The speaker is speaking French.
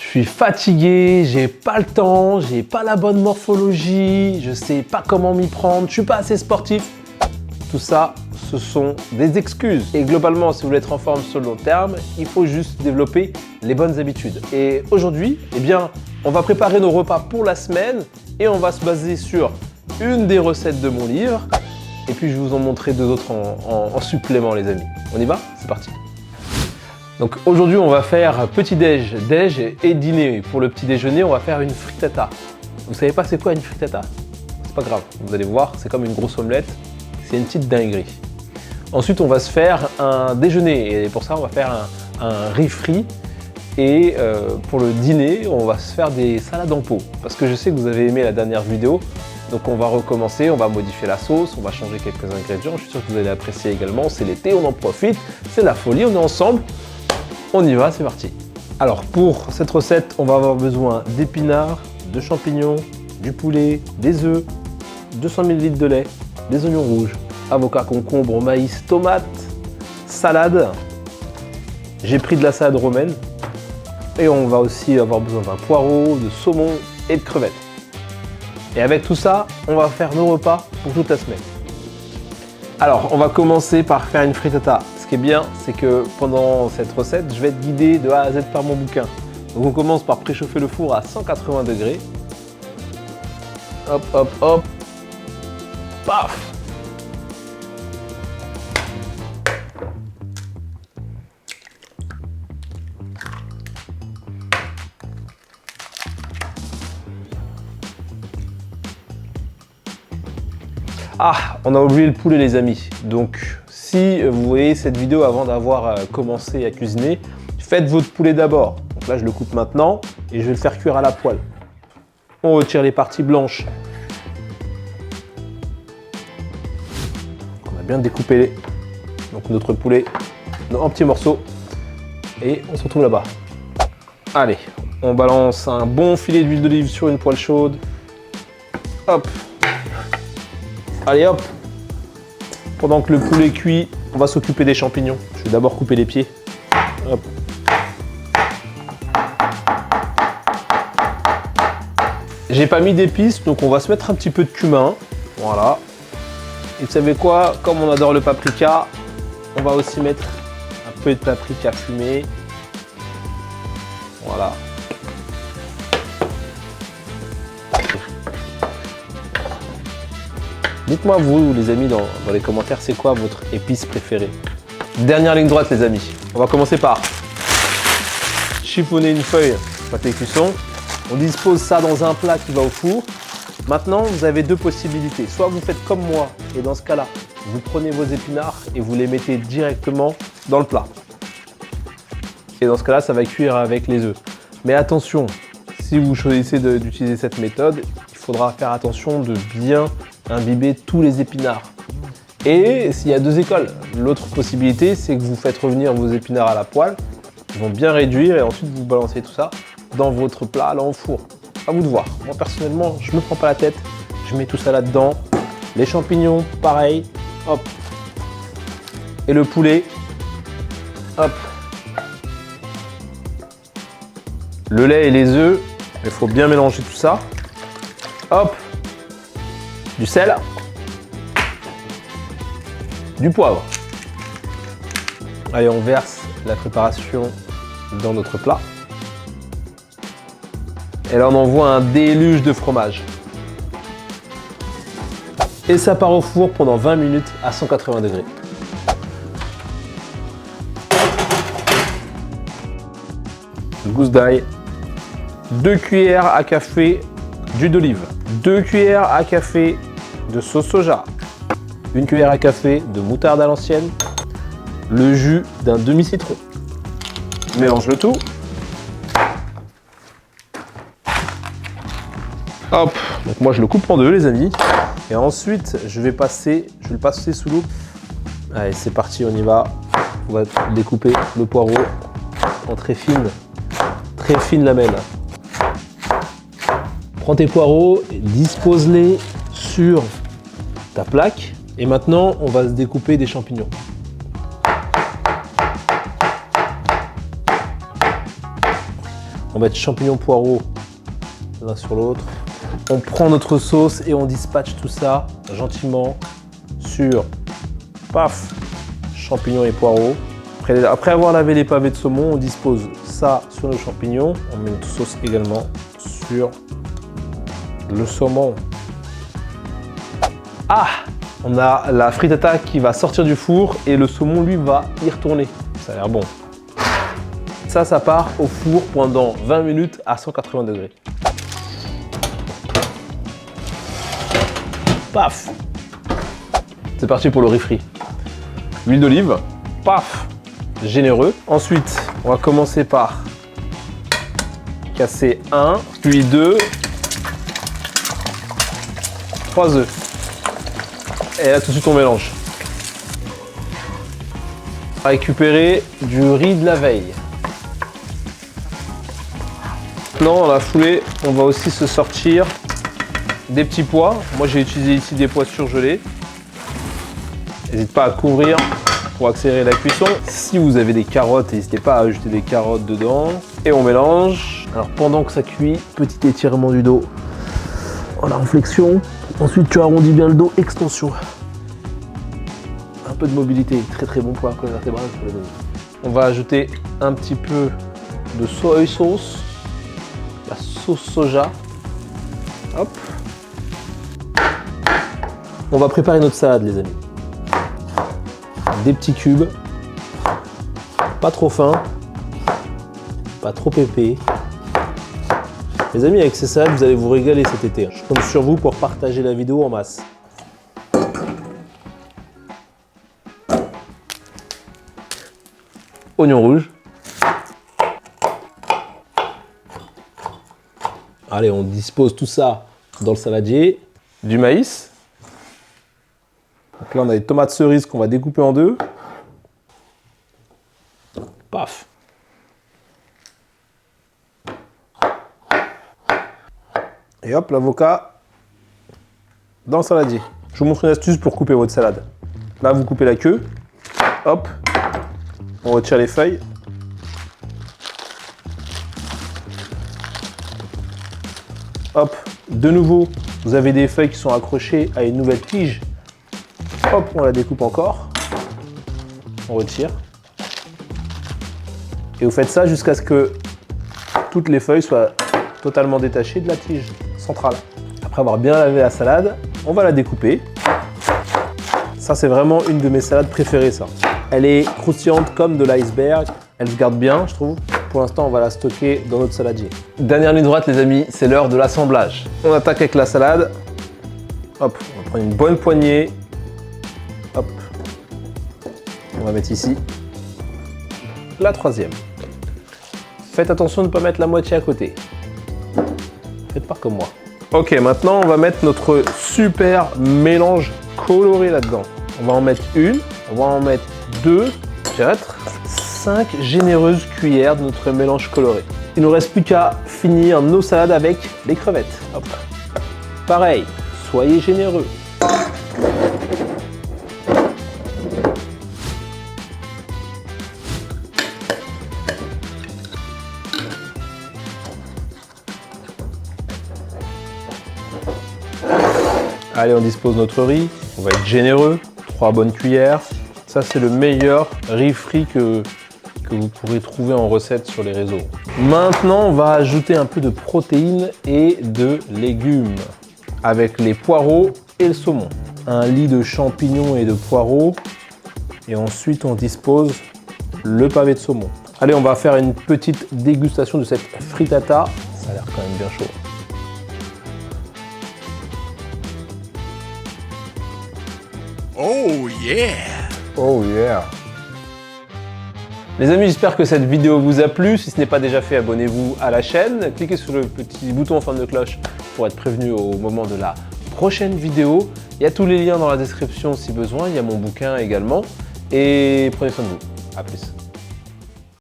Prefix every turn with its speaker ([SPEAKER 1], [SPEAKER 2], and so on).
[SPEAKER 1] suis fatigué, j'ai pas le temps, j'ai pas la bonne morphologie, je sais pas comment m'y prendre, je suis pas assez sportif. Tout ça, ce sont des excuses. Et globalement, si vous voulez être en forme sur le long terme, il faut juste développer les bonnes habitudes. Et aujourd'hui, eh bien, on va préparer nos repas pour la semaine et on va se baser sur une des recettes de mon livre. Et puis, je vais vous en montrer deux autres en supplément, les amis. On y va? C'est parti. Donc aujourd'hui, on va faire petit-déj, déj et dîner. Pour le petit déjeuner, on va faire une frittata. Vous savez pas c'est quoi une frittata? C'est pas grave, vous allez voir, c'est comme une grosse omelette. C'est une petite dinguerie. Ensuite, on va se faire un déjeuner et pour ça, on va faire un riz frit. Et pour le dîner, on va se faire des salades en pot. Parce que je sais que vous avez aimé la dernière vidéo. Donc on va recommencer, on va modifier la sauce, on va changer quelques ingrédients. Je suis sûr que vous allez apprécier également. C'est l'été, on en profite. C'est la folie, on est ensemble. On y va, c'est parti. Alors pour cette recette, on va avoir besoin d'épinards, de champignons, du poulet, des œufs, 200 ml de lait, des oignons rouges, avocats, concombres, maïs, tomates, salade. J'ai pris de la salade romaine. Et on va aussi avoir besoin d'un poireau, de saumon et de crevettes. Et avec tout ça, on va faire nos repas pour toute la semaine. Alors, on va commencer par faire une frittata. Ce qui est bien, c'est que pendant cette recette, je vais être guidé de A à Z par mon bouquin. Donc on commence par préchauffer le four à 180 degrés. Hop, hop, hop. Paf! Ah, on a oublié le poulet les amis. Donc si vous voyez cette vidéo avant d'avoir commencé à cuisiner, faites votre poulet d'abord. Donc là je le coupe maintenant et je vais le faire cuire à la poêle. On retire les parties blanches. On a bien découpé donc notre poulet en petits morceaux. Et on se retrouve là-bas. Allez, on balance un bon filet d'huile d'olive sur une poêle chaude. Hop. Allez hop, pendant que le poulet cuit, on va s'occuper des champignons. Je vais d'abord couper les pieds. Hop. J'ai pas mis d'épices, donc on va se mettre un petit peu de cumin. Voilà. Et vous savez quoi, comme on adore le paprika, on va aussi mettre un peu de paprika fumé. Voilà. Dites-moi vous les amis dans les commentaires, c'est quoi votre épice préférée? Dernière ligne droite les amis. On va commencer par chiffonner une feuille pâté cuisson. On dispose ça dans un plat qui va au four. Maintenant vous avez deux possibilités. Soit vous faites comme moi et dans ce cas-là, vous prenez vos épinards et vous les mettez directement dans le plat. Et dans ce cas-là, ça va cuire avec les œufs. Mais attention, si vous choisissez d'utiliser cette méthode, il faudra faire attention de bien imbiber tous les épinards. Et s'il y a deux écoles, l'autre possibilité c'est que vous faites revenir vos épinards à la poêle, ils vont bien réduire et ensuite vous balancez tout ça dans votre plat là au four. À vous de voir. Moi personnellement, je me prends pas la tête, je mets tout ça là-dedans. Les champignons, pareil, hop. Et le poulet, hop. Le lait et les œufs, il faut bien mélanger tout ça. Hop. Du sel, du poivre. Allez, on verse la préparation dans notre plat. Et là, on envoie un déluge de fromage. Et ça part au four pendant 20 minutes à 180 degrés. Gousse d'ail, 2 cuillères à café d'huile d'olive, 2 cuillères à café de sauce soja, 1 cuillère à café de moutarde à l'ancienne, le jus d'un demi-citron. Mélange le tout. Hop, donc moi je le coupe en deux les amis. Et ensuite je vais le passer sous l'eau. Allez, c'est parti, on y va. On va découper le poireau en très fines lamelles. Prends tes poireaux, dispose-les sur ta plaque. Et maintenant, on va se découper des champignons. On va mettre champignons poireaux l'un sur l'autre. On prend notre sauce et on dispatche tout ça gentiment sur, paf, champignons et poireaux. Après avoir lavé les pavés de saumon, on dispose ça sur nos champignons. On met notre sauce également sur le saumon. Ah! On a la frittata qui va sortir du four et le saumon, lui, va y retourner. Ça a l'air bon. Ça part au four pendant 20 minutes à 180 degrés. Paf! C'est parti pour le riz frit. Huile d'olive, paf! Généreux. Ensuite, on va commencer par casser 1, puis 2, 3 œufs. Et là, tout de suite, on mélange. On va récupérer du riz de la veille. Maintenant, dans la foulée, on va aussi se sortir des petits pois. Moi, j'ai utilisé ici des pois surgelés. N'hésite pas à couvrir pour accélérer la cuisson. Si vous avez des carottes, n'hésitez pas à ajouter des carottes dedans. Et on mélange. Alors, pendant que ça cuit, petit étirement du dos en inflexion. Ensuite, tu arrondis bien le dos, extension. Un peu de mobilité, très bon pour la colonne vertébrale. On va ajouter un petit peu de soy sauce, la sauce soja. Hop. On va préparer notre salade, les amis. Des petits cubes, pas trop fins, pas trop épais. Les amis, avec ces salades, vous allez vous régaler cet été. Je compte sur vous pour partager la vidéo en masse. Oignon rouge. Allez, on dispose tout ça dans le saladier. Du maïs. Donc là, on a des tomates cerises qu'on va découper en deux. Paf. Et hop, l'avocat dans le saladier. Je vous montre une astuce pour couper votre salade. Là, vous coupez la queue. Hop. On retire les feuilles. Hop. De nouveau, vous avez des feuilles qui sont accrochées à une nouvelle tige. Hop, on la découpe encore. On retire. Et vous faites ça jusqu'à ce que toutes les feuilles soient totalement détachées de la tige centrale. Après avoir bien lavé la salade, on va la découper. Ça, c'est vraiment une de mes salades préférées, ça. Elle est croustillante comme de l'iceberg. Elle se garde bien, je trouve. Pour l'instant, on va la stocker dans notre saladier. Dernière ligne droite, les amis, c'est l'heure de l'assemblage. On attaque avec la salade. Hop, on va prendre une bonne poignée. Hop. On va mettre ici la troisième. Faites attention de ne pas mettre la moitié à côté. Faites pas comme moi. Ok, maintenant, on va mettre notre super mélange coloré là-dedans. On va en mettre une, on va en mettre deux, peut-être 5 généreuses cuillères de notre mélange coloré. Il ne nous reste plus qu'à finir nos salades avec les crevettes. Hop. Pareil, soyez généreux. Allez, on dispose notre riz. On va être généreux. 3 bonnes cuillères. Ça, c'est le meilleur riz frit que vous pourrez trouver en recette sur les réseaux. Maintenant, on va ajouter un peu de protéines et de légumes avec les poireaux et le saumon. Un lit de champignons et de poireaux. Et ensuite, on dispose le pavé de saumon. Allez, on va faire une petite dégustation de cette frittata. Ça a l'air quand même bien chaud.
[SPEAKER 2] Oh yeah!
[SPEAKER 1] Oh yeah! Les amis, j'espère que cette vidéo vous a plu. Si ce n'est pas déjà fait, abonnez-vous à la chaîne. Cliquez sur le petit bouton en forme de cloche pour être prévenu au moment de la prochaine vidéo. Il y a tous les liens dans la description si besoin. Il y a mon bouquin également. Et prenez soin de vous. À plus.